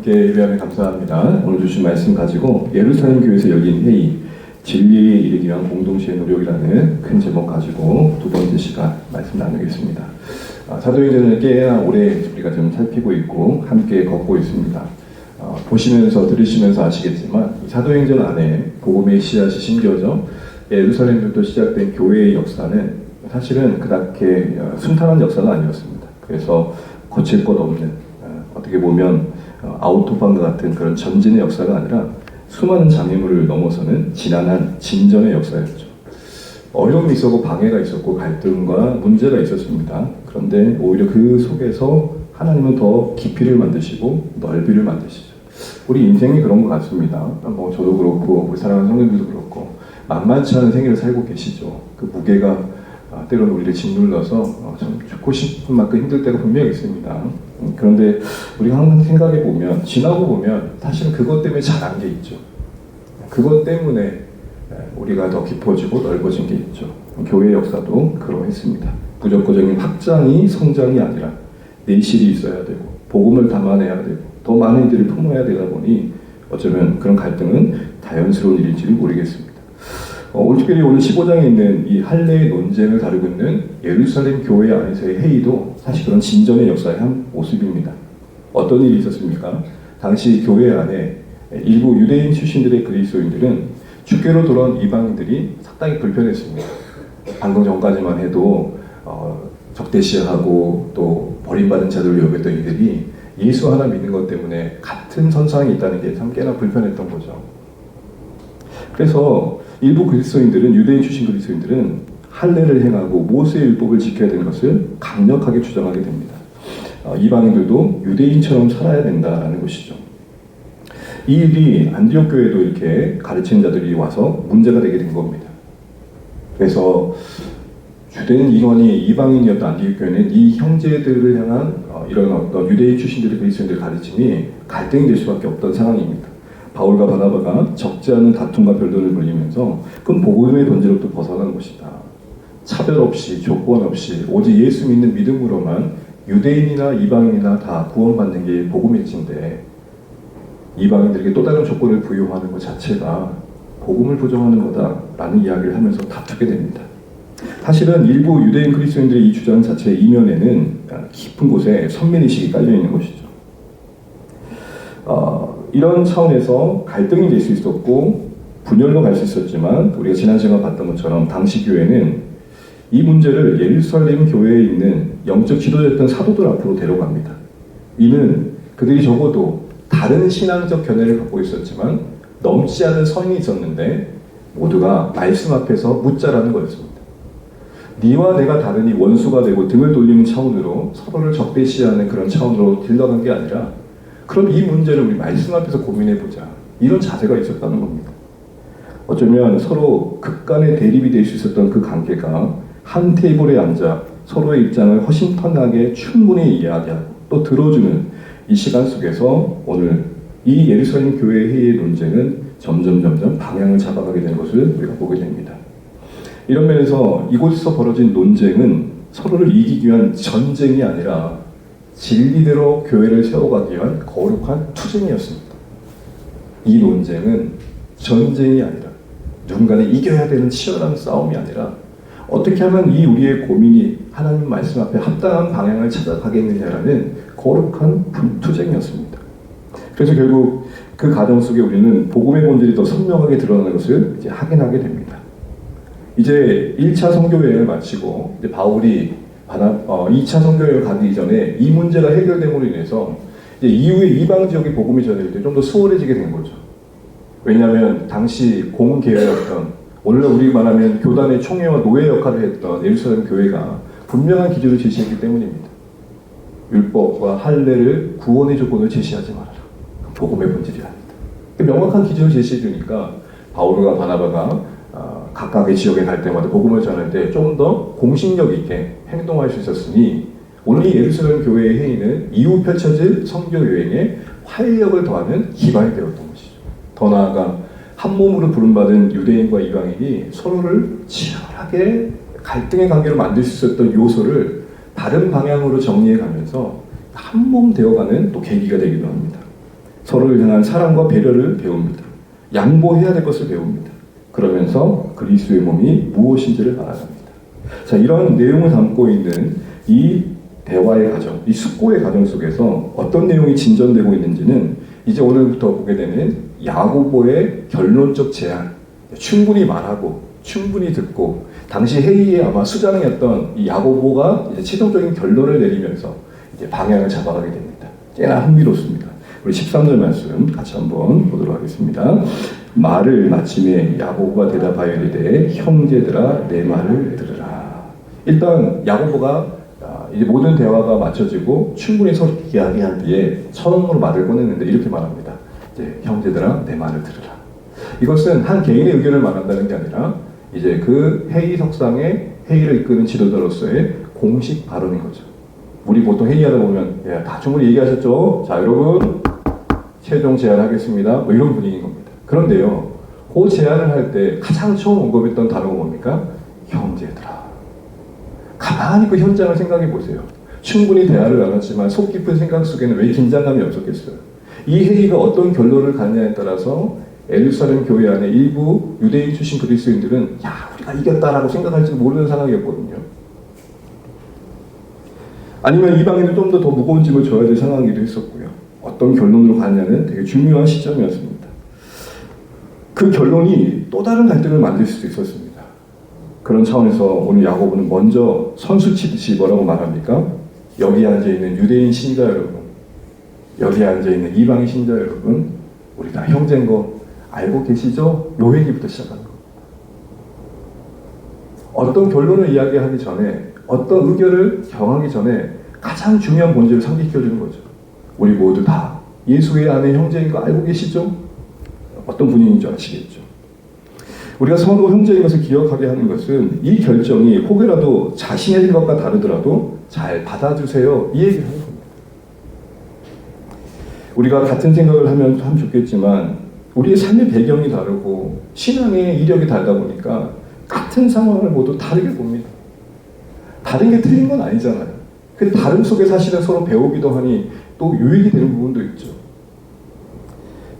함께 예배하며 감사합니다. 오늘 주신 말씀 가지고 예루살렘 교회에서 열린 회의 진리에 이르기 위한 공동체의 노력이라는 큰 제목 가지고 두 번째 시간 말씀 나누겠습니다. 사도행전을 꽤나 오래 우리가 좀 살피고 있고 함께 걷고 있습니다. 보시면서 들으시면서 아시겠지만 사도행전 안에 복음의 씨앗이 심겨져 예루살렘부터 시작된 교회의 역사는 사실은 그렇게 순탄한 역사가 아니었습니다. 그래서 거칠 것 없는 어떻게 보면 아우토반과 같은 그런 전진의 역사가 아니라 수많은 장애물을 넘어서는 지난한 진전의 역사였죠. 어려움이 있었고 방해가 있었고 갈등과 문제가 있었습니다. 그런데 오히려 그 속에서 하나님은 더 깊이를 만드시고 넓이를 만드시죠. 우리 인생이 그런 것 같습니다. 뭐 저도 그렇고 우리 사랑하는 성도들도 그렇고 만만치 않은 생애를 살고 계시죠. 그 무게가 때로는 우리를 짓눌러서 참 죽고 싶은 만큼 힘들 때가 분명히 있습니다. 그런데 우리가 항상 생각해 보면 지나고 보면 사실은 그것 때문에 자란 게 있죠. 그것 때문에 우리가 더 깊어지고 넓어진 게 있죠. 교회 역사도 그러했습니다. 무조건적인 확장이 성장이 아니라 내실이 있어야 되고 복음을 담아내야 되고 더 많은 이들을 품어야 되다 보니 어쩌면 그런 갈등은 자연스러운 일인지는 모르겠습니다. 특별히 오늘 15장에 있는 이 할례의 논쟁을 다루고 있는 예루살렘 교회 안에서의 회의도 사실 그런 진전의 역사의 한 모습입니다. 어떤 일이 있었습니까? 당시 교회 안에 일부 유대인 출신들의 그리스도인들은 주께로 돌아온 이방인들이 상당히 불편했습니다. 방금 전까지만 해도 적대시하고 또 버림받은 자들을 여겼던 이들이 예수 하나 믿는 것 때문에 같은 선상에 있다는 게 참 꽤나 불편했던 거죠. 그래서 일부 그리스도인들은 유대인 출신 그리스도인들은 할례를 행하고 모세의 율법을 지켜야 되는 것을 강력하게 주장하게 됩니다. 이방인들도 유대인처럼 살아야 된다라는 것이죠. 이 일이 안디옥 교회도 이렇게 가르치는 자들이 와서 문제가 되게 된 겁니다. 그래서 주된 인원이 이방인이었던 안디옥 교회는 이 형제들을 향한 이런 어떤 유대인 출신들의 그리스도인들 가르침이 갈등이 될 수밖에 없던 상황입니다. 바울과 바나바가 적지 않은 다툼과 변론을 벌이면서 그건 복음의 본질로부터 벗어난 것이다. 차별 없이 조건 없이 오직 예수 믿는 믿음으로만 유대인이나 이방인이나 다 구원받는 게 복음일진데 이방인들에게 또 다른 조건을 부여하는 것 자체가 복음을 부정하는 거다라는 이야기를 하면서 다투게 됩니다. 사실은 일부 유대인 그리스도인들의 이 주장 자체의 이면에는 깊은 곳에 선민의식이 깔려있는 것이죠. 이런 차원에서 갈등이 될 수 있었고 분열로 갈 수 있었지만 우리가 지난 시간에 봤던 것처럼 당시 교회는 이 문제를 예루살렘 교회에 있는 영적 지도자였던 사도들 앞으로 데려갑니다. 이는 그들이 적어도 다른 신앙적 견해를 갖고 있었지만 넘지 않은 선이 있었는데 모두가 말씀 앞에서 묻자라는 거였습니다. 네와 내가 다르니 원수가 되고 등을 돌리는 차원으로 서로를 적대시하는 그런 차원으로 딜러간 게 아니라 그럼 이 문제를 우리 말씀 앞에서 고민해보자. 이런 자세가 있었다는 겁니다. 어쩌면 서로 극간의 대립이 될 수 있었던 그 관계가 한 테이블에 앉아 서로의 입장을 허심탄회하게 충분히 이야기하고 또 들어주는 이 시간 속에서 오늘 이 예루살렘 교회의 회의의 논쟁은 점점 방향을 잡아가게 되는 것을 우리가 보게 됩니다. 이런 면에서 이곳에서 벌어진 논쟁은 서로를 이기기 위한 전쟁이 아니라 진리대로 교회를 세워가기 위한 거룩한 투쟁이었습니다. 이 논쟁은 전쟁이 아니라 누군가는 이겨야 되는 치열한 싸움이 아니라 어떻게 하면 이 우리의 고민이 하나님 말씀 앞에 합당한 방향을 찾아가겠느냐라는 거룩한 투쟁이었습니다. 그래서 결국 그 과정 속에 우리는 복음의 본질이 더 선명하게 드러나는 것을 이제 확인하게 됩니다. 이제 1차 선교여행을 마치고 이제 바울이 2차 선교여행을 가기 이전에 이 문제가 해결됨으로 인해서 이제 이후에 이방 지역의 복음이 전해질 때 좀 더 수월해지게 된 거죠. 왜냐하면 당시 공개였던 오늘날 우리 말하면 교단의 총회와 노예 역할을 했던 예루살렘 교회가 분명한 기준을 제시했기 때문입니다. 율법과 할례를 구원의 조건을 제시하지 말아라. 복음의 본질이 아니다. 명확한 기준을 제시해 주니까 바울과 바나바가 각각의 지역에 갈 때마다 복음을 전할 때 좀 더 공신력 있게 행동할 수 있었으니 오늘 이 예루살렘 교회의 회의는 이후 펼쳐질 선교 여행에 활력을 더하는 기반이 되었던 것이죠. 더 나아가 한 몸으로 부름받은 유대인과 이방인이 서로를 치열하게 갈등의 관계로 만들 수 있었던 요소를 다른 방향으로 정리해 가면서 한 몸 되어가는 또 계기가 되기도 합니다. 서로를 향한 사랑과 배려를 배웁니다. 양보해야 될 것을 배웁니다. 그러면서 그리스도의 몸이 무엇인지를 알아갑니다. 자, 이런 내용을 담고 있는 이 대화의 과정, 이 숙고의 과정 속에서 어떤 내용이 진전되고 있는지는 이제 오늘부터 보게 되는 야고보의 결론적 제안, 충분히 말하고 충분히 듣고 당시 회의에 아마 수장이었던 이 야고보가 이제 최종적인 결론을 내리면서 이제 방향을 잡아가게 됩니다. 꽤나 흥미롭습니다. 우리 13절 말씀 같이 한번 보도록 하겠습니다. 말을 마침에 야고보가 대답하여 이르되 형제들아 내 말을 들으라. 일단 야고보가 이제 모든 대화가 마쳐지고 충분히 서로 이야기한 뒤에 처음으로 말을 꺼내는데 이렇게 말합니다. 이제 형제들아 내 말을 들으라. 이것은 한 개인의 의견을 말한다는 게 아니라 이제 그 회의석상에 회의를 이끄는 지도자로서의 공식 발언인 거죠. 우리 보통 회의하다 보면 다 충분히 얘기하셨죠? 자 여러분 최종 제안하겠습니다. 뭐 이런 분위기인 겁니다. 그런데요, 그 제안을 할 때 가장 처음 언급했던 단어가 뭡니까? 형제들아. 가만히 그 현장을 생각해 보세요. 충분히 대화를 나눴지만 속 깊은 생각 속에는 왜 긴장감이 없었겠어요? 이 회의가 어떤 결론을 갖냐에 따라서 예루살렘 교회 안에 일부 유대인 출신 그리스도인들은 야 우리가 이겼다라고 생각할지도 모르는 상황이었거든요. 아니면 이방인은 좀 더 무거운 짐을 져야 될 상황이기도 했었고요. 어떤 결론으로 가냐는 되게 중요한 시점이었습니다. 그 결론이 또 다른 갈등을 만들 수도 있었습니다. 그런 차원에서 오늘 야고보는 먼저 선수 치듯이 뭐라고 말합니까? 여기 앉아있는 유대인 신자 여러분, 여기 앉아있는 이방인 신자 여러분, 우리 다 형제인 거 알고 계시죠? 요 얘기부터 시작하는 겁니다. 어떤 결론을 이야기하기 전에, 어떤 의견을 정하기 전에 가장 중요한 본질을 상기시켜주는 거죠. 우리 모두 다 예수의 안에 형제인 거 알고 계시죠? 어떤 분위기인 줄 아시겠죠? 우리가 서로 형제인 것을 기억하게 하는 것은 이 결정이 혹여라도 자신의 생각과 다르더라도 잘 받아주세요. 이 얘기를 하는 겁니다. 우리가 같은 생각을 하면 참 좋겠지만 우리의 삶의 배경이 다르고 신앙의 이력이 다르다 보니까 같은 상황을 모두 다르게 봅니다. 다른 게 틀린 건 아니잖아요. 그 다름 속에 사실은 서로 배우기도 하니 또 유익이 되는 부분도 있죠.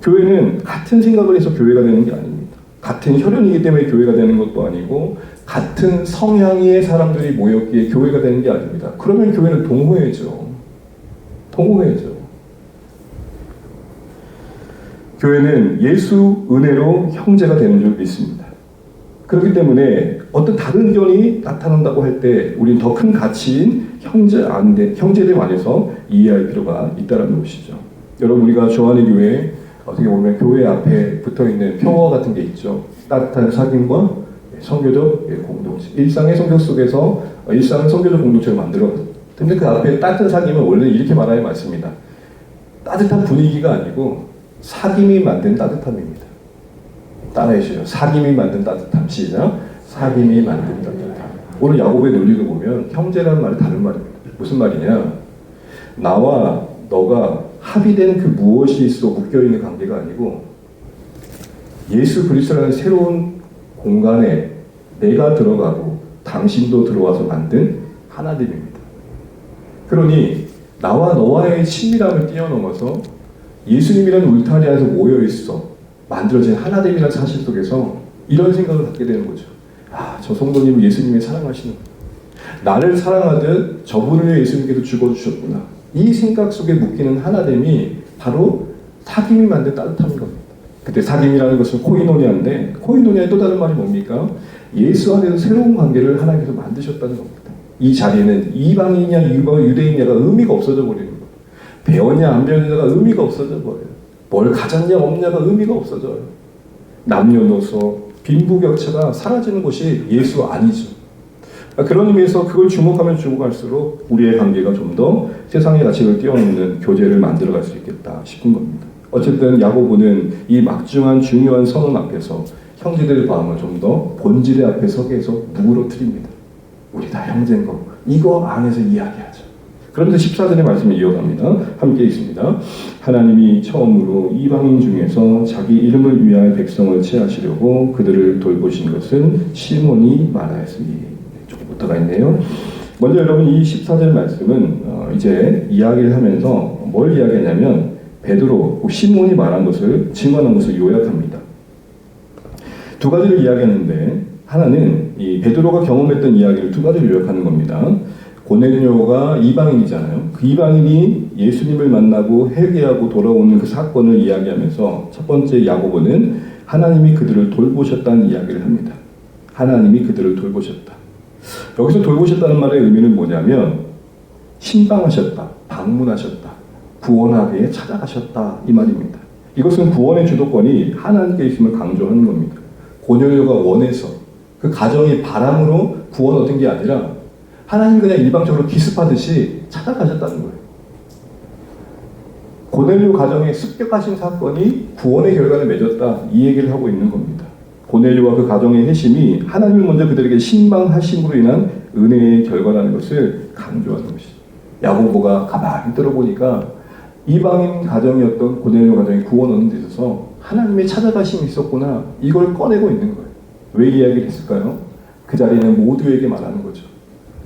교회는 같은 생각을 해서 교회가 되는 게 아닙니다. 같은 혈연이기 때문에 교회가 되는 것도 아니고 같은 성향의 사람들이 모였기에 교회가 되는 게 아닙니다. 그러면 교회는 동호회죠. 동호회죠. 교회는 예수 은혜로 형제가 되는 줄 믿습니다. 그렇기 때문에 어떤 다른 의견이 나타난다고 할 때 우리는 더 큰 가치인 형제됨 안에서 이해할 필요가 있다는 것이죠. 여러분 우리가 좋아하는 교회 어떻게 보면 교회 앞에 붙어있는 표어 같은 게 있죠. 따뜻한 사귐과 선교적 공동체. 일상의 성교 속에서 일상은 선교적 공동체를 만들어요. 근데 그 앞에 따뜻한 사귐은 원래 이렇게 말하는 말씀입니다. 따뜻한 분위기가 아니고 사귐이 만든 따뜻함입니다. 따라해 주세요. 사귐이 만든 따뜻함. 시작. 사귐이 만든 따뜻함. 오늘 야고보의 논리도 보면 형제라는 말이 다른 말입니다. 무슨 말이냐? 나와 너가 합의된 그 무엇이 있어 묶여있는 관계가 아니고 예수 그리스도라는 새로운 공간에 내가 들어가고 당신도 들어와서 만든 하나됨입니다. 그러니 나와 너와의 친밀함을 뛰어넘어서 예수님이라는 울타리 안에서 모여있어 만들어진 하나됨이라는 사실 속에서 이런 생각을 갖게 되는 거죠. 아, 저 성도님은 예수님이 사랑하시는 나를 사랑하듯 저분을 위해 예수님께서 죽어주셨구나. 이 생각 속에 묶이는 하나됨이 바로 사귐이 만든 따뜻함인 겁니다. 그때 사귐이라는 것은 코이노니아인데 코이노니아의 또 다른 말이 뭡니까? 예수 안에서 새로운 관계를 하나님께서 만드셨다는 겁니다. 이 자리에는 이방인이냐 유대인이냐가 의미가 없어져 버리는 거예요. 배웠냐 안 배웠냐가 의미가 없어져 버려요. 뭘 가졌냐 없냐가 의미가 없어져요. 남녀노소 빈부격차가 사라지는 것이 예수 아니죠. 그런 의미에서 그걸 주목하면 주목할수록 우리의 관계가 좀 더 세상의 가치를 뛰어넘는 교제를 만들어갈 수 있겠다 싶은 겁니다. 어쨌든 야고보는 이 막중한 중요한 선언 앞에서 형제들의 마음을 좀 더 본질의 앞에 서게 해서 누그러뜨립니다. 우리 다 형제인 거 이거 안에서 이야기하죠. 그런데 14절의 말씀을 이어갑니다. 함께 있습니다. 하나님이 처음으로 이방인 중에서 자기 이름을 위하여 백성을 취하시려고 그들을 돌보신 것은 시몬이 말하였으니 조금부터가 있네요. 먼저 여러분 이 14절 말씀은 이제 이야기를 하면서 뭘 이야기하냐면 베드로, 시몬이 말한 것을 증언한 것을 요약합니다. 두 가지를 이야기하는데 하나는 이 베드로가 경험했던 이야기를 두 가지로 요약하는 겁니다. 고넬료가 이방인이잖아요. 그 이방인이 예수님을 만나고 회개하고 돌아오는 그 사건을 이야기하면서 첫 번째 야고보는 하나님이 그들을 돌보셨다는 이야기를 합니다. 하나님이 그들을 돌보셨다. 여기서 돌보셨다는 말의 의미는 뭐냐면 신방하셨다, 방문하셨다, 구원하게 찾아가셨다 이 말입니다. 이것은 구원의 주도권이 하나님께 있음을 강조하는 겁니다. 고넬료가 원해서 그 가정이 바람으로 구원 얻은 게 아니라 하나님 그냥 일방적으로 기습하듯이 찾아가셨다는 거예요. 고넬료 가정에 습격하신 사건이 구원의 결과를 맺었다 이 얘기를 하고 있는 겁니다. 고넬료와 그 가정의 회심이 하나님이 먼저 그들에게 신방하심으로 인한 은혜의 결과라는 것을 강조하는 것이죠. 야고보가 가만히 들어보니까 이방인 가정이었던 고넬료 가정이 구원 얻는 데 있어서 하나님의 찾아가심이 있었구나 이걸 꺼내고 있는 거예요. 왜 이야기를 했을까요? 그 자리에는 모두에게 말하는 거죠.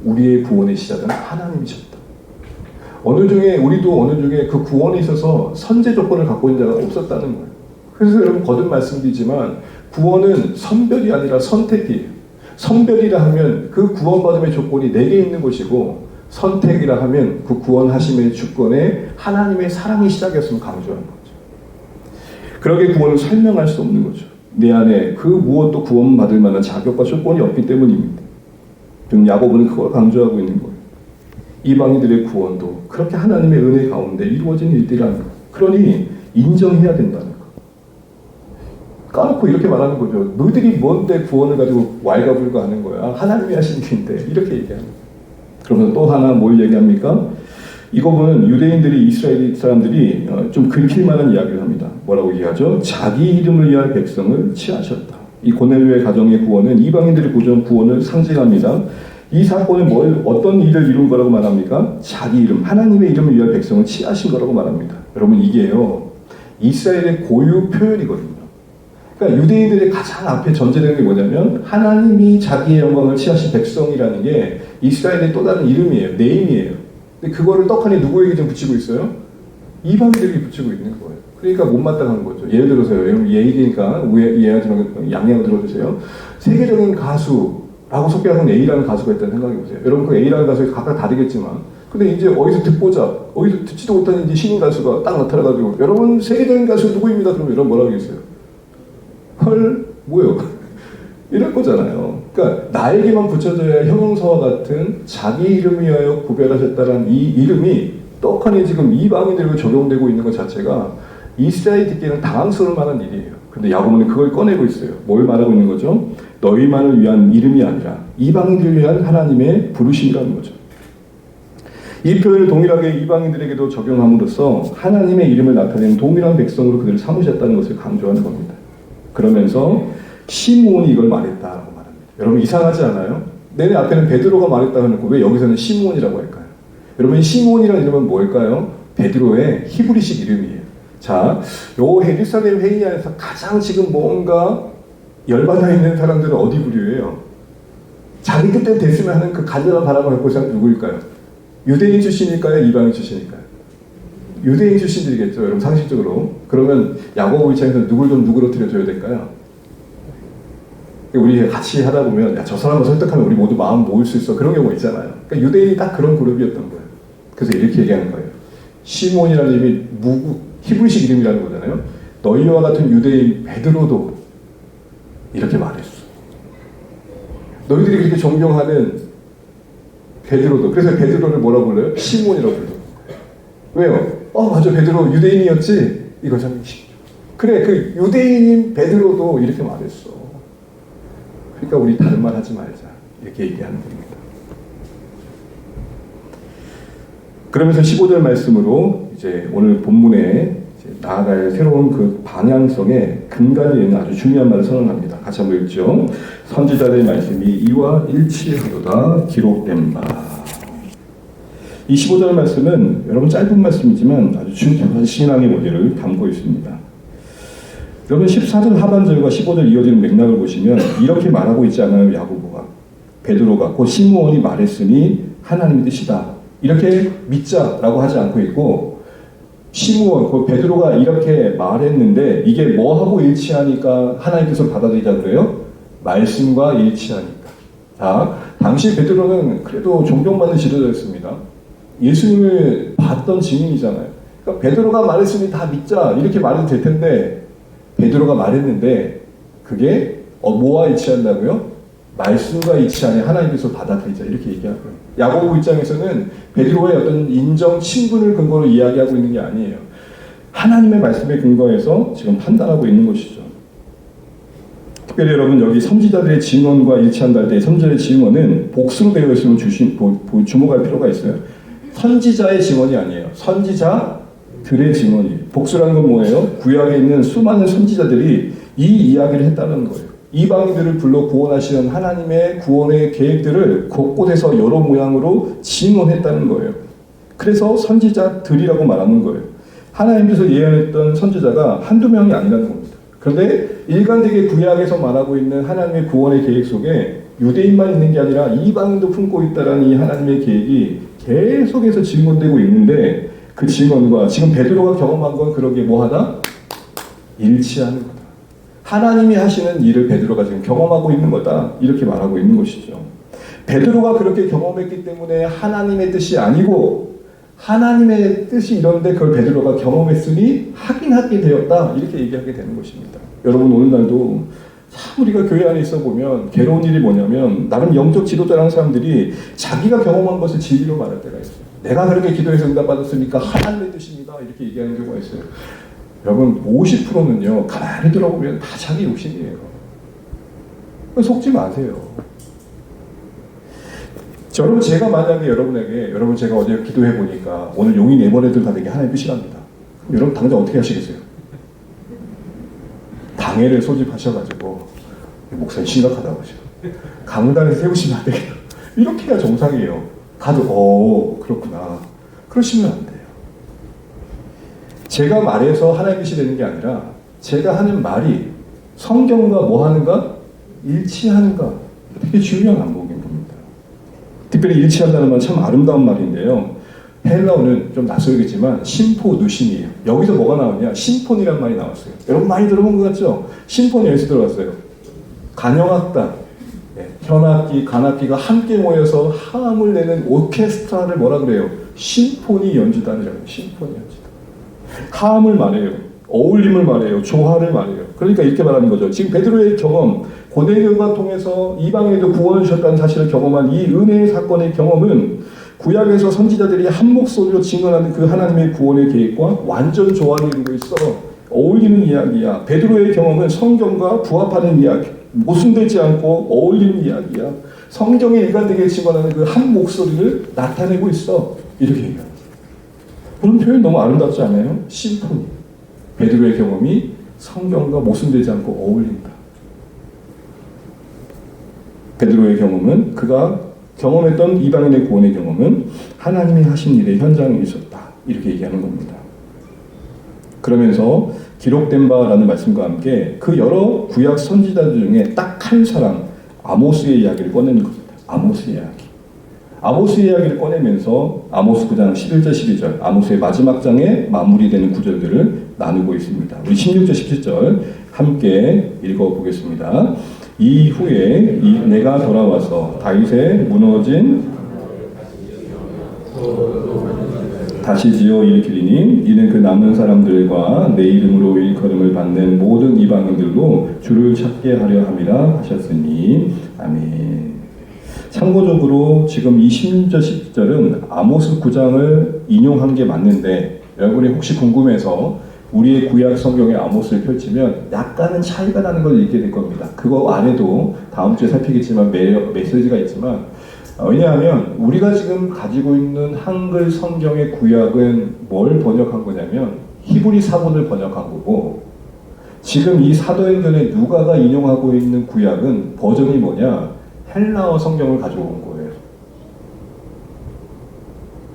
우리의 구원의 시작은 하나님이셨다. 우리도 어느 중에 그 구원에 있어서 선제 조건을 갖고 있는 자가 없었다는 거예요. 그래서 여러분 거듭 말씀드리지만 구원은 선별이 아니라 선택이에요. 선별이라 하면 그 구원받음의 조건이 내게 있는 것이고 선택이라 하면 그 구원하심의 주권에 하나님의 사랑이 시작이었음을 강조하는 거죠. 그러게 구원을 설명할 수 없는 거죠. 내 안에 그 무엇도 구원받을 만한 자격과 조건이 없기 때문입니다. 지금 야고보는 그걸 강조하고 있는 거예요. 이방인들의 구원도 그렇게 하나님의 은혜 가운데 이루어진 일들이라는 거. 그러니 인정해야 된다는 거. 까놓고 이렇게 말하는 거죠. 너희들이 뭔데 구원을 가지고 왈가불가하는 거야. 하나님이 하신 일인데 이렇게 얘기하는 거예요. 그러면 또 하나 뭘 얘기합니까? 이거 보면 유대인들이 이스라엘 사람들이 좀 긁힐 만한 이야기를 합니다. 뭐라고 얘기하죠? 자기 이름을 위한 백성을 취하셨다. 이 고넬료의 가정의 구원은 이방인들의 구원을 상징합니다. 이 사건은 어떤 일을 이룬 거라고 말합니까? 자기 이름, 하나님의 이름을 위한 백성을 취하신 거라고 말합니다. 여러분 이게요 이스라엘의 고유 표현이거든요. 그러니까 유대인들의 가장 앞에 전제되는 게 뭐냐면 하나님이 자기의 영광을 취하신 백성이라는 게 이스라엘의 또 다른 이름이에요. 네임이에요. 근데 그거를 떡하니 누구에게 좀 붙이고 있어요? 이방인들에게 붙이고 있는 거예요. 그러니까 못마땅한 거죠. 예를 들어서요. 여러분 예의니까 이해하지 말고 양양을 들어주세요. 세계적인 가수라고 소개하는 A라는 가수가 있다는 생각해보세요. 여러분 그 A라는 가수가 각각 다르겠지만 근데 이제 어디서 듣지도 못하는 이제 신인 가수가 딱 나타나가지고 여러분 세계적인 가수 누구입니다. 그러면 여러분 뭐라고 하겠어요? 헐 뭐요? 이럴 거잖아요. 그러니까 나에게만 붙여져야 형용사와 같은 자기 이름을 위하여 구별하셨다는 이 이름이 떡하니 지금 이방인들에게 적용되고 있는 것 자체가 이스라엘 듣기에는 당황스러울 만한 일이에요. 근데 야고보는 그걸 꺼내고 있어요. 뭘 말하고 있는 거죠? 너희만을 위한 이름이 아니라 이방인들을 위한 하나님의 부르심이라는 거죠. 이 표현을 동일하게 이방인들에게도 적용함으로써 하나님의 이름을 나타내는 동일한 백성으로 그들을 삼으셨다는 것을 강조하는 겁니다. 그러면서 시므온이 이걸 말했다라고 말합니다. 여러분 이상하지 않아요? 내내 앞에는 베드로가 말했다고 해놓고 왜 여기서는 시므온이라고 할까요? 여러분 시므온이라는 이름은 뭘까요? 베드로의 히브리식 이름이에요. 자, 요 예루살렘 회의 안에서 가장 지금 뭔가 열받아 있는 사람들은 어디 부류예요? 자기 그때 됐으면 하는 그 간절한 바람을 갖고 있는 사람 누구일까요? 유대인 출신일까요? 이방인 출신일까요? 유대인 출신들이겠죠, 여러분 상식적으로. 그러면 야고보 입장에서 누굴 좀 누구로 들여줘야 될까요? 우리 같이 하다 보면 야, 저 사람을 설득하면 우리 모두 마음 모을 수 있어. 그런 경우가 있잖아요. 그러니까 유대인이 딱 그런 그룹이었던 거예요. 그래서 이렇게 얘기하는 거예요. 시몬이라는 이름이 히브리식 이름이라는 거잖아요. 너희와 같은 유대인 베드로도 이렇게 말했어. 너희들이 그렇게 존경하는 베드로도. 그래서 베드로를 뭐라고 불러요? 시몬이라고 불러요. 왜요? 맞아, 베드로 유대인이었지? 이거 참 그래, 그 유대인인 베드로도 이렇게 말했어. 그러니까 우리 다른 말 하지 말자. 이렇게 얘기하는 겁니다. 그러면서 15절 말씀으로 이제 오늘 본문에 이제 나아갈 새로운 그 방향성의 근간이 있는 아주 중요한 말을 선언합니다. 같이 한번 읽죠. 선지자들의 말씀이 이와 일치하도다 기록된 바. 이 15절 말씀은 여러분 짧은 말씀이지만 아주 중요한 신앙의 원리를 담고 있습니다. 여러분 14절 하반절과 15절 이어지는 맥락을 보시면 이렇게 말하고 있지 않아요? 야고보가 베드로가 곧 시므온이 말했으니 하나님의 뜻이다 이렇게 믿자라고 하지 않고 있고 시므온, 그 베드로가 이렇게 말했는데 이게 뭐하고 일치하니까 하나님께서 받아들이자 그래요? 말씀과 일치하니까. 자, 당시 베드로는 그래도 존경받는 지도자였습니다. 예수님을 봤던 증인이잖아요. 그러니까 베드로가 말했으니 다 믿자 이렇게 말해도 될 텐데 베드로가 말했는데 그게 뭐와 일치한다고요? 말씀과 일치하니 하나님께서 받아들이자 이렇게 얘기하고요. 야고보 입장에서는 베드로의 어떤 인정, 친분을 근거로 이야기하고 있는 게 아니에요. 하나님의 말씀에 근거해서 지금 판단하고 있는 것이죠. 특별히 여러분 여기 선지자들의 증언과 일치한다 할 때 선지자의 증언은 복수로 되어 있으면 주목할 필요가 있어요. 선지자의 증언이 아니에요. 선지자들의 증언이에요. 복수라는 건 뭐예요? 구약에 있는 수많은 선지자들이 이 이야기를 했다는 거예요. 이방인들을 불러 구원하시는 하나님의 구원의 계획들을 곳곳에서 여러 모양으로 증언했다는 거예요. 그래서 선지자들이라고 말하는 거예요. 하나님께서 예언했던 선지자가 한두 명이 아니라는 겁니다. 그런데 일관되게 구약에서 말하고 있는 하나님의 구원의 계획 속에 유대인만 있는 게 아니라 이방인도 품고 있다는 이 하나님의 계획이 계속해서 증언되고 있는데 그 증언과 지금 베드로가 경험한 건 그러게 뭐하다? 일치하는 거다. 하나님이 하시는 일을 베드로가 지금 경험하고 있는 거다. 이렇게 말하고 있는 것이죠. 베드로가 그렇게 경험했기 때문에 하나님의 뜻이 아니고 하나님의 뜻이 이런데 그걸 베드로가 경험했으니 하긴 되었다. 이렇게 얘기하게 되는 것입니다. 여러분 오늘날도 참 우리가 교회 안에 있어 보면 괴로운 일이 뭐냐면 나름 영적 지도자라는 사람들이 자기가 경험한 것을 진리로 말할 때가 있어요. 내가 그렇게 기도해서 응답받았으니까 하나님의 뜻입니다. 이렇게 얘기하는 경우가 있어요. 여러분 50%는요 가만히 들어보면 다 자기 욕심이에요. 속지 마세요. 여러분 제가 만약에 여러분 제가 어제 기도해 보니까 오늘 용이 네버랜드 가는 게 하나님의 뜻이랍니다. 여러분 당장 어떻게 하시겠어요? 당회를 소집하셔가지고 목사님 심각하다고 하죠. 강단에 세우시면 안 되겠다. 이렇게 해야 정상이에요. 다들 그렇구나. 그러시면 안 돼요. 제가 말해서 하나님의 뜻이 되는 게 아니라 제가 하는 말이 성경과 뭐 하는가? 일치하는가? 되게 중요한 안목인 겁니다. 특별히 일치한다는 말 참 아름다운 말인데요. 헬라어는 좀 낯설겠지만 심포누신이에요. 여기서 뭐가 나오냐? 심포니라는 말이 나왔어요. 여러분 많이 들어본 것 같죠? 심포니 어디서 들어왔어요? 간영악단, 현악기, 간악기가 함께 모여서 화음을 내는 오케스트라를 뭐라 그래요? 심포니 연주단이라고 해요. 심포니 연주단. 화음을 말해요. 어울림을 말해요. 조화를 말해요. 그러니까 이렇게 말하는 거죠. 지금 베드로의 경험, 고넬료가 통해서 이방인에도 구원을 주셨다는 사실을 경험한 이 은혜의 사건의 경험은 구약에서 선지자들이 한 목소리로 증언하는 그 하나님의 구원의 계획과 완전 조화를 이루고 있어 어울리는 이야기야. 베드로의 경험은 성경과 부합하는 이야기, 모순되지 않고 어울리는 이야기야. 성경에 일관되게 증언하는 그 한 목소리를 나타내고 있어. 이렇게 얘기합니다. 그런 표현 너무 아름답지 않아요? 심포니. 베드로의 경험이 성경과 모순되지 않고 어울린다. 베드로의 경험은 그가 경험했던 이방인의 구원의 경험은 하나님이 하신 일의 현장에 있었다. 이렇게 얘기하는 겁니다. 그러면서 기록된 바라는 말씀과 함께 그 여러 구약 선지자들 중에 딱 한 사람 아모스의 이야기를 꺼내는 겁니다. 아모스의 이야기. 아모스의 이야기를 꺼내면서 아모스 9장 11절 12절 아모스의 마지막 장에 마무리되는 구절들을 나누고 있습니다. 우리 16절 17절 함께 읽어보겠습니다. 이후에 내가 돌아와서 다윗의 무너진 다시 지어 일으키리니 이는 그 남은 사람들과 내 이름으로 일컬음을 받는 모든 이방인들로 주를 찾게 하려 함이라 하셨으니 아멘. 참고적으로 지금 이 16절 17절은 아모스 9장을 인용한 게 맞는데 여러분이 혹시 궁금해서 우리의 구약 성경의 아모스를 펼치면 약간은 차이가 나는 걸 읽게 될 겁니다. 그거 안에도 다음 주에 살피겠지만 메시지가 있지만 왜냐하면 우리가 지금 가지고 있는 한글 성경의 구약은 뭘 번역한 거냐면 히브리 사본을 번역한 거고 지금 이 사도행전에 누가가 인용하고 있는 구약은 버전이 뭐냐? 헬라어 성경을 가져온 거예요.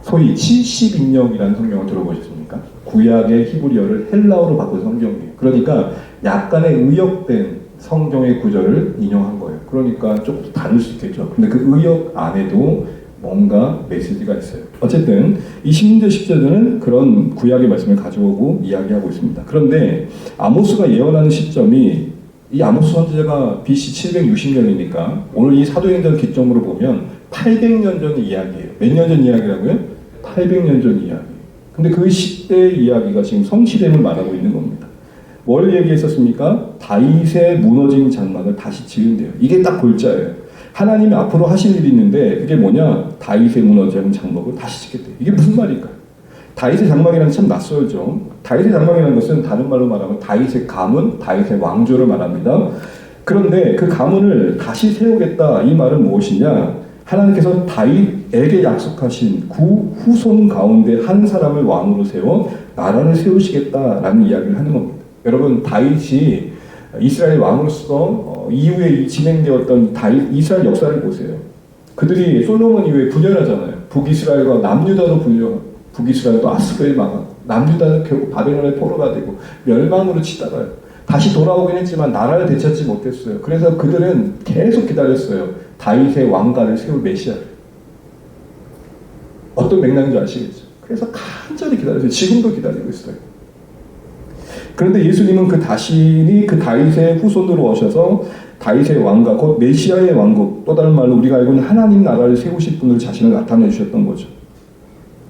소위 70인역이라는 성경을 들어보셨습니까? 구약의 히브리어를 헬라어로 바꾼 성경이에요. 그러니까 약간의 의역된 성경의 구절을 인용한 거예요. 그러니까 조금 다를 수 있겠죠. 근데 그 의역 안에도 뭔가 메시지가 있어요. 어쨌든 이 16절 10절은 그런 구약의 말씀을 가져오고 이야기하고 있습니다. 그런데 아모스가 예언하는 시점이 이 아모스 선지자가 BC 760년이니까 오늘 이 사도행전 기점으로 보면 800년 전 이야기예요. 몇 년 전 이야기라고요? 800년 전 이야기. 근데 그 시대의 이야기가 지금 성취됨을 말하고 있는 겁니다. 뭘 얘기했었습니까? 다윗의 무너진 장막을 다시 지은대요. 이게 딱 골자예요. 하나님이 앞으로 하실 일이 있는데 그게 뭐냐? 다윗의 무너진 장막을 다시 짓겠대요. 이게 무슨 말일까요? 다윗의 장막이란 참 낯설죠. 다윗의 장막이라는 것은 다른 말로 말하면 다윗의 가문, 다윗의 왕조를 말합니다. 그런데 그 가문을 다시 세우겠다 이 말은 무엇이냐? 하나님께서 다윗에게 약속하신 후손 가운데 한 사람을 왕으로 세워 나라를 세우시겠다라는 이야기를 하는 겁니다. 여러분 다윗이 이스라엘 왕으로서 이후에 진행되었던 이스라엘 역사를 보세요. 그들이 솔로몬 이후에 분열하잖아요. 북이스라엘과 남유다로 분열하고 북이스라엘도 아스르에 망하고 남유다는 결국 바벨론의 포로가 되고 멸망으로 치다가요. 다시 돌아오긴 했지만 나라를 되찾지 못했어요. 그래서 그들은 계속 기다렸어요. 다윗의 왕가를 세울 메시아를. 어떤 맥락인지 아시겠죠? 그래서 간절히 기다렸어요. 지금도 기다리고 있어요. 그런데 예수님은 그 자신이 그 다윗의 후손으로 오셔서 다윗의 왕가, 곧 메시아의 왕국, 또 다른 말로 우리가 알고 있는 하나님 나라를 세우실 분을 자신을 나타내 주셨던 거죠.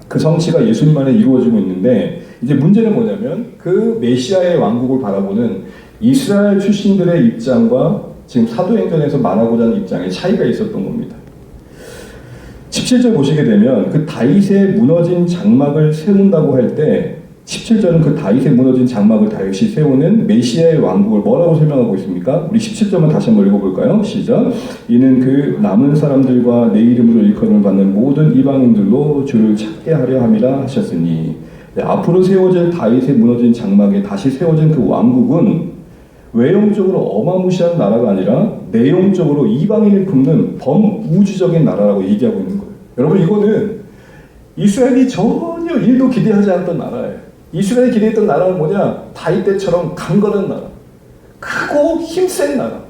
그 성취가 예수님 안에 이루어지고 있는데 이제 문제는 뭐냐면 그 메시아의 왕국을 바라보는 이스라엘 출신들의 입장과 지금 사도행전에서 말하고자 하는 입장에 차이가 있었던 겁니다. 17절 보시게 되면 그 다윗의 무너진 장막을 세운다고 할 때 17절은 그 다윗의 무너진 장막을 다윗이 세우는 메시아의 왕국을 뭐라고 설명하고 있습니까? 우리 17절만 다시 한번 읽어볼까요? 시작. 이는 그 남은 사람들과 내 이름으로 일컬음을 받는 모든 이방인들로 주를 찾게 하려 함이라 하셨으니 네, 앞으로 세워질 다윗의 무너진 장막에 다시 세워진 그 왕국은 외형적으로 어마무시한 나라가 아니라 내용적으로 이방인을 품는 범우주적인 나라라고 얘기하고 있는 거예요. 여러분 이거는 이스라엘이 전혀 일도 기대하지 않았던 나라예요. 이스라엘이 기대했던 나라는 뭐냐? 다윗 때처럼 강건한 나라, 크고 힘센 나라.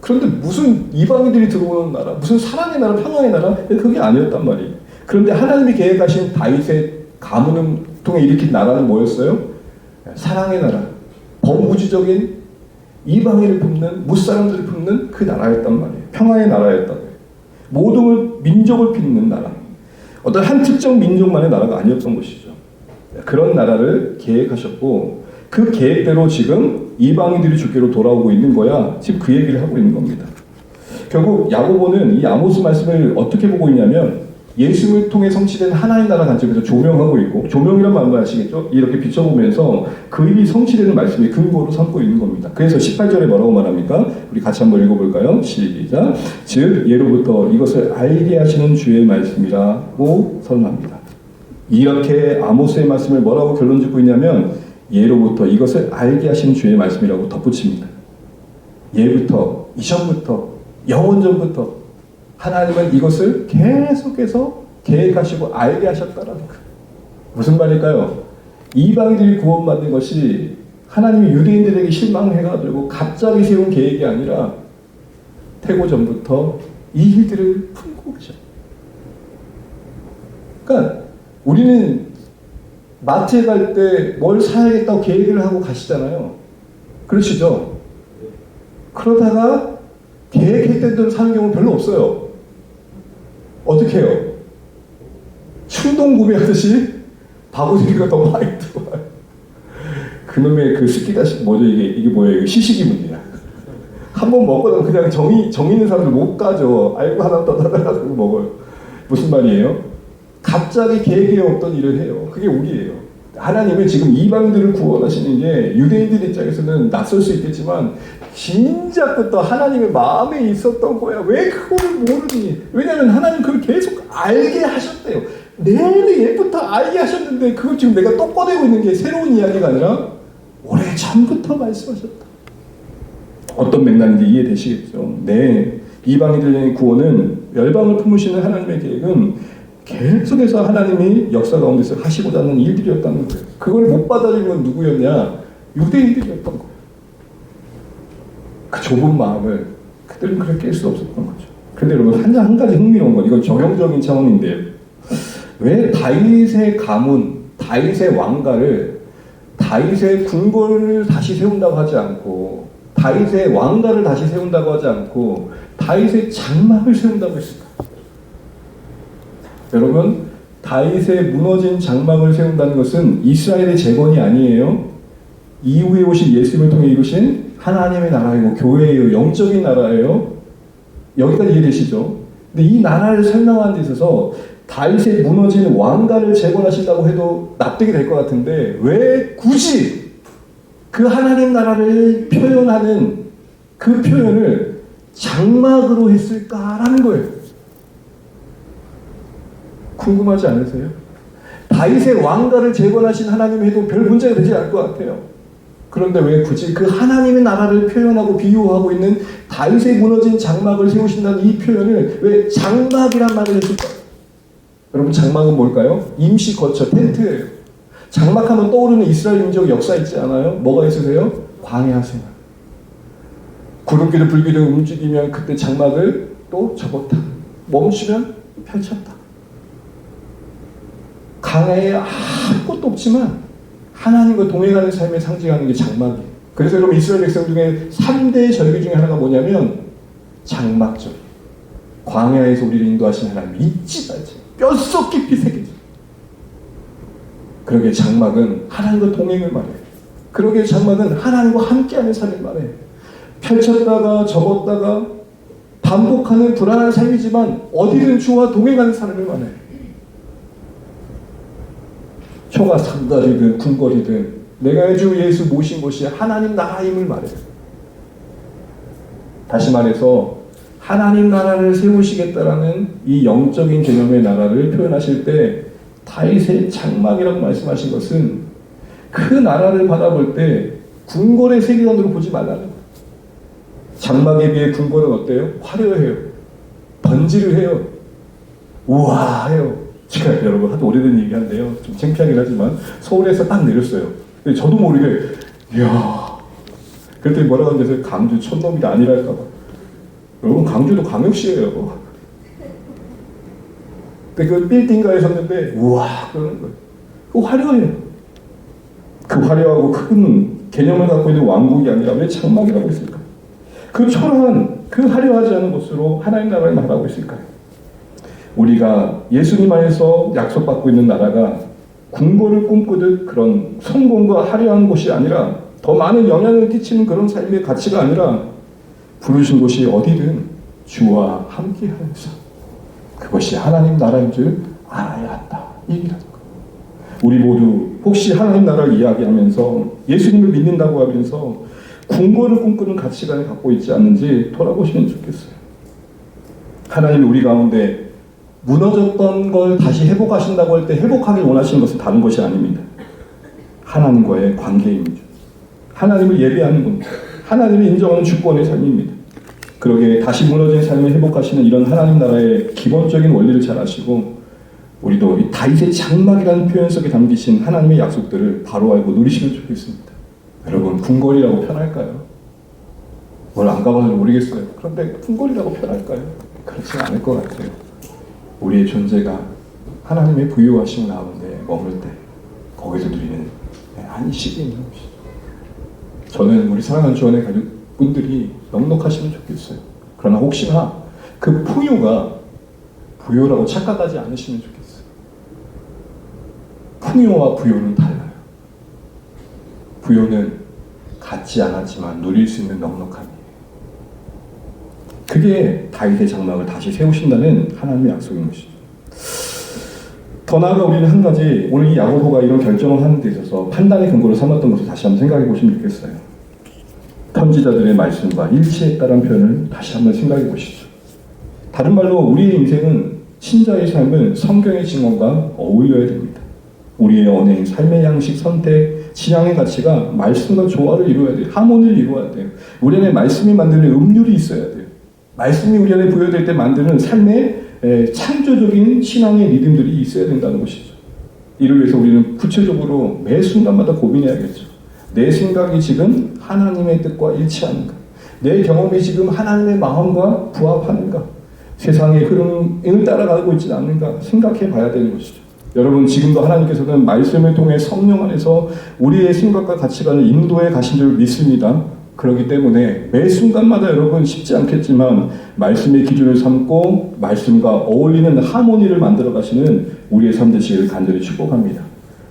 그런데 무슨 이방인들이 들어오는 나라, 무슨 사랑의 나라, 평화의 나라? 그게 아니었단 말이에요. 그런데 하나님이 계획하신 다윗의 가문을 통해 일으킨 나라는 뭐였어요? 사랑의 나라, 범우주적인 이방인을 품는, 무사람들을 품는 그 나라였단 말이에요. 평화의 나라였단 말이에요. 모든 민족을 품는 나라. 어떤 한 특정 민족만의 나라가 아니었던 것이죠. 그런 나라를 계획하셨고 그 계획대로 지금 이방인들이 주께로 돌아오고 있는 거야. 지금 그 얘기를 하고 있는 겁니다. 결국 야고보는 이 아모스 말씀을 어떻게 보고 있냐면 예수를 통해 성취된 하나님 나라 관점에서 조명하고 있고, 조명이란 말은 아시겠죠? 이렇게 비춰보면서 그 일이 성취되는 말씀의 근거로 삼고 있는 겁니다. 그래서 18절에 뭐라고 말합니까? 우리 같이 한번 읽어볼까요? 시작. 즉 예로부터 이것을 알게 하시는 주의 말씀이라고 선언합니다. 이렇게 아모스의 말씀을 뭐라고 결론 짓고 있냐면 예로부터 이것을 알게 하시는 주의 말씀이라고 덧붙입니다. 예부터, 이전부터, 영원전부터 하나님은 이것을 계속해서 계획하시고 알게 하셨다라는 것. 무슨 말일까요? 이방인들이 구원받는 것이 하나님이 유대인들에게 실망해가지고 갑자기 세운 계획이 아니라 태고 전부터 이 일들을 품고 계셨다. 그러니까 우리는 마트에 갈 때 뭘 사야겠다고 계획을 하고 가시잖아요. 그러시죠? 그러다가 계획했던 대로 사는 경우는 별로 없어요. 어떻게 해요? 충동 구매하듯이 바구니가 더 많이 들어와요. 그놈의 그 스키다시 뭐죠? 이게 뭐예요? 이게 시식이 문제야. 한 번 먹고 나면 그냥 정이 있는 사람들 못 가죠. 알고 하나 떠다가 먹어요. 무슨 말이에요? 갑자기 계획에 없던 일을 해요. 그게 우리예요. 하나님은 지금 이방들을 구원하시는 게 유대인들 입장에서는 낯설 수 있겠지만 진작부터 하나님의 마음에 있었던 거야. 왜 그거를 모르니? 왜냐하면 하나님 그걸 계속 알게 하셨대요. 내내 예부터 알게 하셨는데 그걸 지금 내가 또 꺼내고 있는 게 새로운 이야기가 아니라 오래전부터 말씀하셨다. 어떤 맥락인지 이해되시겠죠? 네, 이방인들의 구원은 열방을 품으시는 하나님의 계획은 계속해서 하나님이 역사 가운데서 하시고자 하는 일들이었다는 거예요. 그걸 못 받아들인 건 누구였냐? 유대인들이었던 거예요. 그 좁은 마음을 그들은 그렇게 깰 수 없었던 거죠. 근데 여러분 한 가지 흥미로운 건 이건 적용적인 차원인데요. 왜 다윗의 가문, 다윗의 왕가를 다윗의 궁궐을 다시 세운다고 하지 않고 다윗의 왕가를 다시 세운다고 하지 않고 다윗의 장막을 세운다고 했을까? 여러분 다윗의 무너진 장막을 세운다는 것은 이스라엘의 재건이 아니에요. 이후에 오신 예수님을 통해 이루신 하나님의 나라이고 교회예요. 영적인 나라예요. 여기까지 이해되시죠? 근데 이 나라를 설명하는 데 있어서 다윗의 무너진 왕가를 재건하신다고 해도 납득이 될 것 같은데 왜 굳이 그 하나님 나라를 표현하는 그 표현을 장막으로 했을까라는 거예요. 궁금하지 않으세요? 다윗의 왕가를 재건하신 하나님이 해도 별 문제가 되지 않을 것 같아요. 그런데 왜 굳이 그 하나님의 나라를 표현하고 비유하고 있는 다윗의 무너진 장막을 세우신다는 이 표현을 왜 장막이란 말을 했을까? 여러분 장막은 뭘까요? 임시 거처, 텐트예요. 장막하면 떠오르는 이스라엘 민족 역사 있지 않아요? 뭐가 있으세요? 광야 생활. 구름기도 불기도 움직이면 그때 장막을 또 접었다. 멈추면 펼쳤다. 강야에 아무것도 없지만 하나님과 동행하는 삶에 상징하는 게 장막이에요. 그래서 여러분 이스라엘 백성 중에 3대 절기 중에 하나가 뭐냐면 장막절. 광야에서 우리를 인도하신 하나님 잊지 말지. 뼛속 깊이 새겨져. 그러기에 장막은 하나님과 동행을 말해요. 그러기에 장막은 하나님과 함께하는 삶을 말해요. 펼쳤다가 접었다가 반복하는 불안한 삶이지만 어디든 주와 동행하는 삶을 말해요. 초가 상거리든 궁궐이든 내가 주 예수 모신 곳이 하나님 나라임을 말해요. 다시 말해서 하나님 나라를 세우시겠다라는 이 영적인 개념의 나라를 표현하실 때 다윗의 장막이라고 말씀하신 것은 그 나라를 바라볼 때 궁궐의 세계관으로 보지 말라는 거예요. 장막에 비해 궁궐은 어때요? 화려해요. 번지를 해요. 우아해요. 제가 여러분 하도 오래된 얘기한데요. 좀 창피하긴 하지만 서울에서 딱 내렸어요. 근데 저도 모르게 이야 그랬더니 뭐라고 하는데 강주 촌놈이 아니랄까봐. 여러분 강주도 광역시예요. 근데 그 빌딩가에 섰는데 우와 그러는 거예요. 그 화려해요. 그 화려하고 큰 개념을 갖고 있는 왕국이 아니라 왜 장막이라고 했을까? 그 초라한 그 화려하지 않은 곳으로 하나님 나라를 말하고 있을까요? 우리가 예수님 안에서 약속받고 있는 나라가 궁궐을 꿈꾸듯 그런 성공과 화려한 곳이 아니라 더 많은 영향을 끼치는 그런 삶의 가치가 아니라 부르신 곳이 어디든 주와 함께하는 삶. 그것이 하나님 나라인 줄 알아야 한다. 얘기라는 거예요. 우리 모두 혹시 하나님 나라를 이야기하면서 예수님을 믿는다고 하면서 궁궐을 꿈꾸는 가치관을 갖고 있지 않는지 돌아보시면 좋겠어요. 하나님이 우리 가운데 무너졌던 걸 다시 회복하신다고 할 때 회복하길 원하시는 것은 다른 것이 아닙니다. 하나님과의 관계입니다. 하나님을 예배하는 겁니다. 하나님을 인정하는 주권의 삶입니다. 그러기에 다시 무너진 삶을 회복하시는 이런 하나님 나라의 기본적인 원리를 잘 아시고 우리도 이 다윗의 장막이라는 표현 속에 담기신 하나님의 약속들을 바로 알고 누리시면 좋겠습니다. 여러분 궁궐이라고 편할까요? 뭘 안 가봐서 모르겠어요. 그런데 궁궐이라고 편할까요? 그렇지 않을 것 같아요. 우리의 존재가 하나님의 부유하심 가운데 머물 때 거기서 누리는 안식이 있는 것이죠. 저는 우리 사랑하는 주원의 가족분들이 넉넉하시면 좋겠어요. 그러나 혹시나 그 풍요가 부요라고 착각하지 않으시면 좋겠어요. 풍요와 부요는 달라요. 부요는 갖지 않았지만 누릴 수 있는 넉넉함이에요. 그게 다윗의 장막을 다시 세우신다는 하나님의 약속인 것이죠. 더 나아가 우리는 한 가지 오늘 이 야고보가 이런 결정을 하는 데 있어서 판단의 근거로 삼았던 것을 다시 한번 생각해 보시면 좋겠어요. 선지자들의 말씀과 일치했다는 표현을 다시 한번 생각해 보시죠. 다른 말로 우리의 인생은 신자의 삶은 성경의 증언과 어울려야 됩니다. 우리의 언행, 삶의 양식, 선택, 신앙의 가치가 말씀과 조화를 이루어야 돼요. 하모니를 이루어야 돼요. 우리 안에 말씀이 만드는 음률이 있어야 돼요. 말씀이 우리 안에 부여될 때 만드는 삶의 창조적인 신앙의 리듬들이 있어야 된다는 것이죠. 이를 위해서 우리는 구체적으로 매 순간마다 고민해야겠죠. 내 생각이 지금 하나님의 뜻과 일치하는가? 내 경험이 지금 하나님의 마음과 부합하는가? 세상의 흐름을 따라가고 있지는 않는가 생각해 봐야 되는 것이죠. 여러분, 지금도 하나님께서는 말씀을 통해 성령 안에서 우리의 생각과 가치관을 인도해 가신 줄 믿습니다. 그렇기 때문에 매 순간마다 여러분 쉽지 않겠지만 말씀의 기준을 삼고 말씀과 어울리는 하모니를 만들어 가시는 우리의 삶 되시기를 간절히 축복합니다.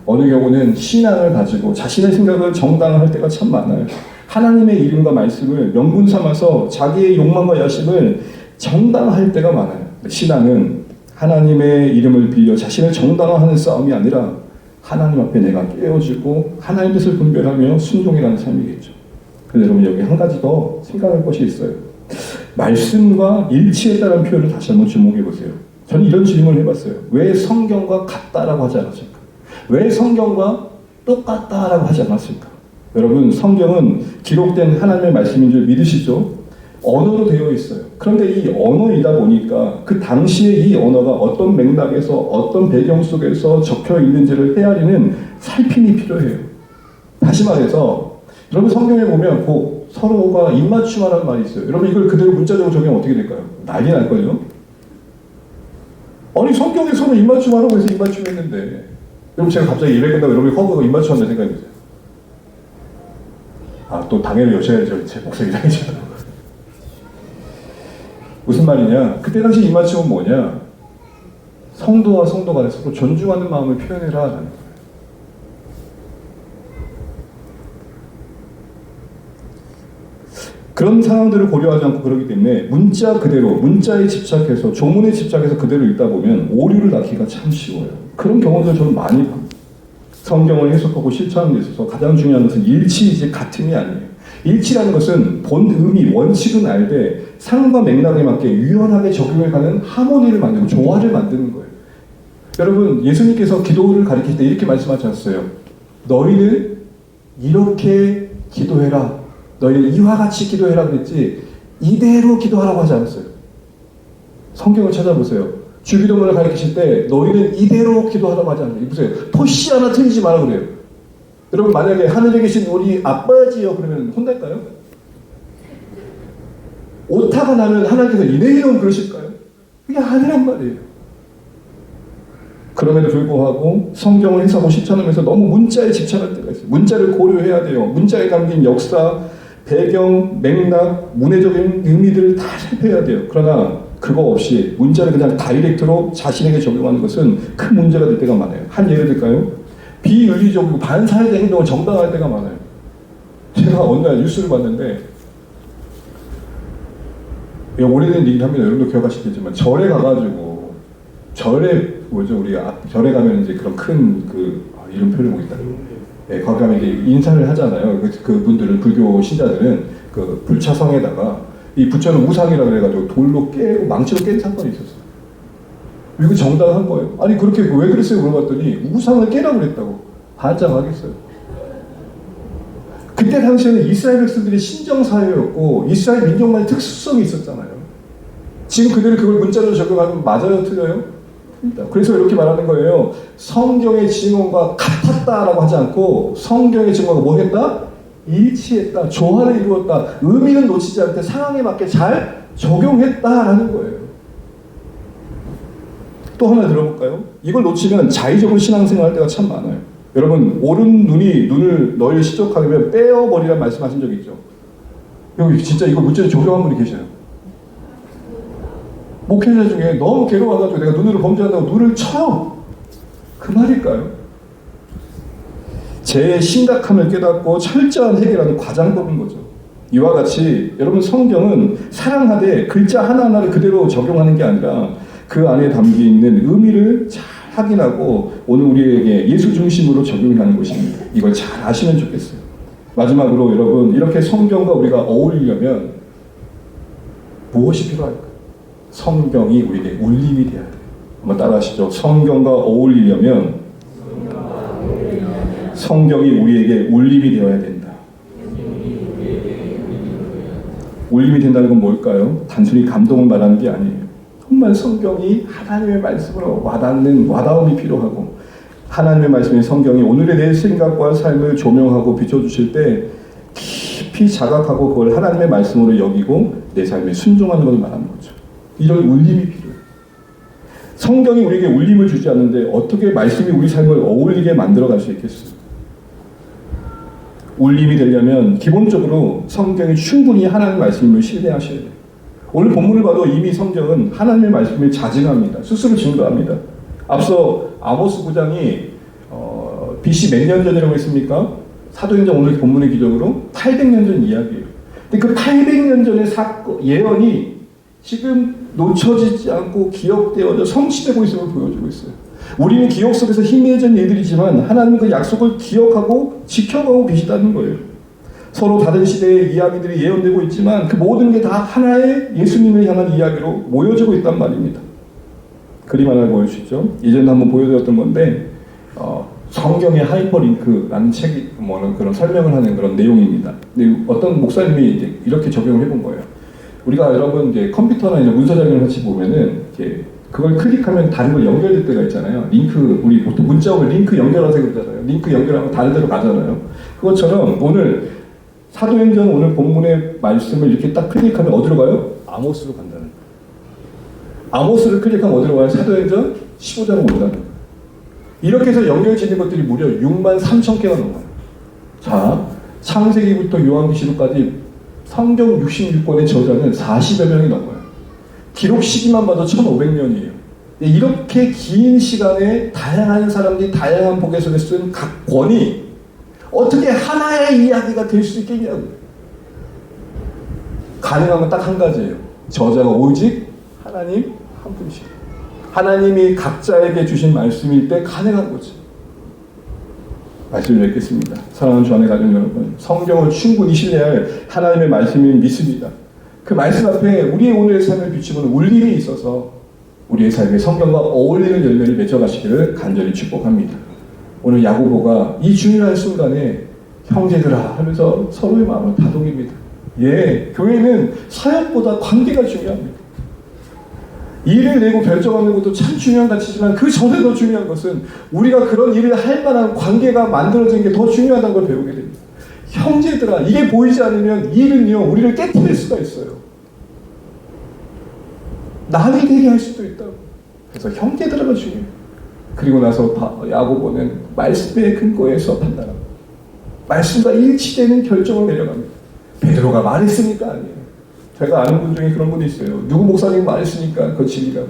어느 경우는 신앙을 가지고 자신의 생각을 정당화할 때가 참 많아요. 하나님의 이름과 말씀을 명분 삼아서 자기의 욕망과 야심을 정당화할 때가 많아요. 신앙은 하나님의 이름을 빌려 자신을 정당화하는 싸움이 아니라 하나님 앞에 내가 깨어지고 하나님 뜻을 분별하며 순종이라는 삶이겠죠. 그런데 여러분, 여기 한 가지 더 생각할 것이 있어요. 말씀과 일치했다는 표현을 다시 한번 주목해 보세요. 저는 이런 질문을 해봤어요. 왜 성경과 같다라고 하지 않았을까? 왜 성경과 똑같다라고 하지 않았을까? 여러분, 성경은 기록된 하나님의 말씀인 줄 믿으시죠? 언어로 되어 있어요. 그런데 이 언어이다 보니까 그 당시에 이 언어가 어떤 맥락에서 어떤 배경 속에서 적혀 있는지를 헤아리는 살핌이 필요해요. 다시 말해서 여러분, 성경에 보면 꼭 서로가 입맞춤하라는 말이 있어요. 여러분, 이걸 그대로 문자적으로 적용하면 어떻게 될까요? 난리 날 거예요. 아니, 성경에 서로 입맞춤하라고 해서 입맞춤했는데, 여러분, 제가 갑자기 예배 끝나고 여러분이 허그가 입맞춤한다는 생각이 드세요. 아, 또 당연히 여셔야죠. 제 목소리 이상해지죠. 무슨 말이냐? 그때 당시 입맞춤은 뭐냐? 성도와 성도 간에 서로 존중하는 마음을 표현해라 라는 거예요. 그런 상황들을 고려하지 않고 그러기 때문에 문자 그대로, 문자에 집착해서, 조문에 집착해서 그대로 읽다 보면 오류를 낳기가 참 쉬워요. 그런 경우들 저는 많이 봐요. 성경을 해석하고 실천하는 데 있어서 가장 중요한 것은 일치이지 같음이 아니에요. 일치라는 것은 본 의미, 원칙은 알되 상황과 맥락에 맞게 유연하게 적용해가는 하모니를 만들고 조화를 만드는 거예요. 여러분, 예수님께서 기도를 가르칠 때 이렇게 말씀하지 않았어요? 너희는 이렇게 기도해라. 너희는 이와 같이 기도해라 그랬지 이대로 기도하라고 하지 않았어요. 성경을 찾아보세요. 주기도문을 가르치실 때 너희는 이대로 기도하라고 하지 않아요. 보세요. 토시 하나 틀리지 마라 그래요. 여러분, 만약에 하늘에 계신 우리 아빠지요 그러면 혼날까요? 오타가 나면 하나님께서 이내이런 그러실까요? 그게 아니란 말이에요. 그럼에도 불구하고 성경을 해석하고 실천하면서 너무 문자에 집착할 때가 있어요. 문자를 고려해야 돼요. 문자에 담긴 역사, 배경, 맥락, 문해적인 의미들을 다 살펴야 돼요. 그러나 그거 없이 문자를 그냥 다이렉트로 자신에게 적용하는 것은 큰 문제가 될 때가 많아요. 한 예를 들까요? 비윤리적이고 반사회적 행동을 정당화할 때가 많아요. 제가 어느 날 뉴스를 봤는데, 오래된 얘기를 하면 여러분도 기억하시겠지만, 절에 가가지고, 우리 절에 가면 이제 그런 큰 이름 표현을 보겠다. 네, 거기 가면 이제 인사를 하잖아요. 그분들은, 불교 신자들은 그 불차성에다가 이 부처는 우상이라 그래가지고 돌로 깨고 망치로 깬 사건이 있었어요. 이거 정당한 거예요. 아니, 그렇게 왜 그랬어요? 물어봤더니 우상을 깨라고 그랬다고. 반장하겠어요. 그때 당시에는 이스라엘 백성들이 신정사회였고 이스라엘 민족만의 특수성이 있었잖아요. 지금 그들이 그걸 문자로 적용하면 맞아요? 틀려요? 그래서 이렇게 말하는 거예요. 성경의 증언과 같았다라고 하지 않고 성경의 증언과 뭐 했다? 일치했다. 조화를 이루었다. 의미는 놓치지 않되 상황에 맞게 잘 적용했다라는 거예요. 또 하나 들어볼까요? 이걸 놓치면 자의적으로 신앙생활 할 때가 참 많아요. 여러분, 오른 눈이 너희를 시족하면 떼어버리란 말씀하신 적 있죠? 여기 진짜 이거 문제를 적용한 분이 계셔요. 목회자 중에 너무 괴로워가지고 내가 눈으로 범죄한다고 눈을 쳐요. 그 말일까요? 제 심각함을 깨닫고 철저한 해결하는 과장법인 거죠. 이와 같이 여러분, 성경은 사랑하되 글자 하나하나를 그대로 적용하는 게 아니라 그 안에 담겨있는 의미를 잘 확인하고 오늘 우리에게 예수 중심으로 적용하는 것입니다. 이걸 잘 아시면 좋겠어요. 마지막으로 여러분, 이렇게 성경과 우리가 어울리려면 무엇이 필요할까요? 성경이 우리에게 울림이 되어야 돼요. 한번 따라하시죠. 성경과 어울리려면 성경이 우리에게 울림이 되어야 된다. 울림이 된다는 건 뭘까요? 단순히 감동을 말하는 게 아니에요. 정말 성경이 하나님의 말씀으로 와닿음이 필요하고, 하나님의 말씀인 성경이 오늘의 내 생각과 삶을 조명하고 비춰주실 때 깊이 자각하고 그걸 하나님의 말씀으로 여기고 내 삶에 순종하는 것을 말하는 거죠. 이런 울림이 필요해요. 성경이 우리에게 울림을 주지 않는데 어떻게 말씀이 우리 삶을 어울리게 만들어갈 수 있겠어요? 울림이 되려면 기본적으로 성경이 충분히 하나님의 말씀을 신뢰하셔야 돼요. 오늘 본문을 봐도 이미 성경은 하나님의 말씀을 자증합니다. 스스로 증거합니다. 앞서 아모스 9장이 BC 몇 년 전이라고 했습니까? 사도행전 오늘 본문의 기적으로 800년 전 이야기예요. 근데 그 800년 전의 예언이 지금 놓쳐지지 않고 기억되어져 성취되고 있음을 보여주고 있어요. 우리는 기억 속에서 희미해진 일들이지만 하나님은 그 약속을 기억하고 지켜가고 계시다는 거예요. 서로 다른 시대의 이야기들이 예언되고 있지만 그 모든 게 다 하나의 예수님을 향한 이야기로 모여지고 있단 말입니다. 그림 하나 보여주시죠. 이전에 한번 보여드렸던 건데 성경의 하이퍼링크라는 책이 그런 설명을 하는 그런 내용입니다. 근데 어떤 목사님이 이제 이렇게 적용을 해본 거예요. 우리가 여러분 이제 컴퓨터나 이제 문서 자료를 같이 보면은 이렇게 그걸 클릭하면 다른 걸 연결될 때가 있잖아요. 링크, 우리 보통 문자 오면 링크 연결하세요 그러잖아요. 링크 연결하면 다른 데로 가잖아요. 그것처럼 오늘 사도행전 오늘 본문의 말씀을 이렇게 딱 클릭하면 어디로 가요? 아모스로 간다는 거예요. 아모스를 클릭하면 어디로 가요? 사도행전 15장으로 온다는 거예요. 이렇게 해서 연결되는 것들이 무려 6만 3천 개가 넘어요. 자, 창세기부터 요한계시록까지 성경 66권의 저자는 40여 명이 넘어요. 기록 시기만 봐도 1500년이에요. 이렇게 긴 시간에 다양한 사람들이 다양한 복의 속에 쓴 각 권이 어떻게 하나의 이야기가 될 수 있겠냐고. 가능한 건 딱 한 가지예요. 저자가 오직 하나님 한 분이시에요. 하나님이 각자에게 주신 말씀일 때 가능한 거죠. 말씀을 맺겠습니다. 사랑하는 주 안에 가족 여러분, 성경을 충분히 신뢰할 하나님의 말씀을 믿습니다. 그 말씀 앞에 우리의 오늘의 삶을 비추는 울림이 있어서 우리의 삶에 성경과 어울리는 열매를 맺어가시기를 간절히 축복합니다. 오늘 야고보가 이 중요한 순간에 형제들아 하면서 서로의 마음을 다독입니다. 예, 교회는 사역보다 관계가 중요합니다. 일을 내고 결정하는 것도 참 중요한 가치지만 그 전에 더 중요한 것은 우리가 그런 일을 할 만한 관계가 만들어지는 게 더 중요하다는 걸 배우게 됩니다. 형제들아, 이게 보이지 않으면 일은요 우리를 깨뜨릴 수가 있어요. 남이 되게 할 수도 있다고. 그래서 형제들아가 중요해요. 그리고 나서 야고보는 말씀의 근거에서 판단합니다. 말씀과 일치되는 결정을 내려갑니다. 베드로가 말했으니까 아니에요. 제가 아는 분 중에 그런 분이 있어요. 누구 목사님 말했으니까 그 진리라고.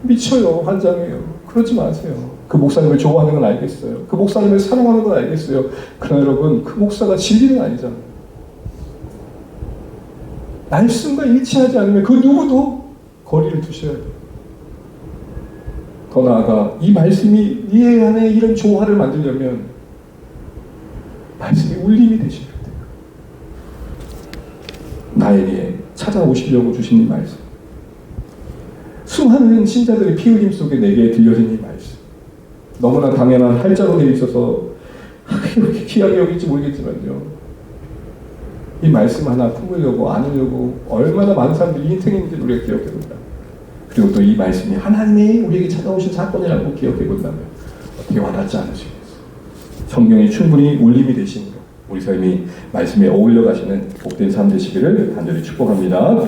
미쳐요. 환장해요. 그러지 마세요. 그 목사님을 좋아하는 건 알겠어요. 그 목사님을 사랑하는 건 알겠어요. 그러나 여러분, 그 목사가 진리는 아니잖아요. 말씀과 일치하지 않으면 그 누구도 거리를 두셔야 돼요. 더 나아가 이 말씀이 네 안에 이런 조화를 만들려면 말씀이 울림이 되셔야 돼요. 나에게 찾아오시려고 주신 이 말씀, 수많은 신자들의 피 흘림 속에 내게 들려진 이 말씀, 너무나 당연한 할자로 되어 있어서 이렇게 귀하게 여길지 모르겠지만요, 이 말씀 하나 품으려고 안으려고 얼마나 많은 사람들이 인생인지 우리가 기억해 본다. 그리고 또 이 말씀이 하나님이 우리에게 찾아오신 사건이라고 기억해 본다면 어떻게 와닿지 않으시겠어요? 성경이 충분히 울림이 되시는 것, 우리 삶이 말씀에 어울려 가시는 복된 삶 되시기를 간절히 축복합니다.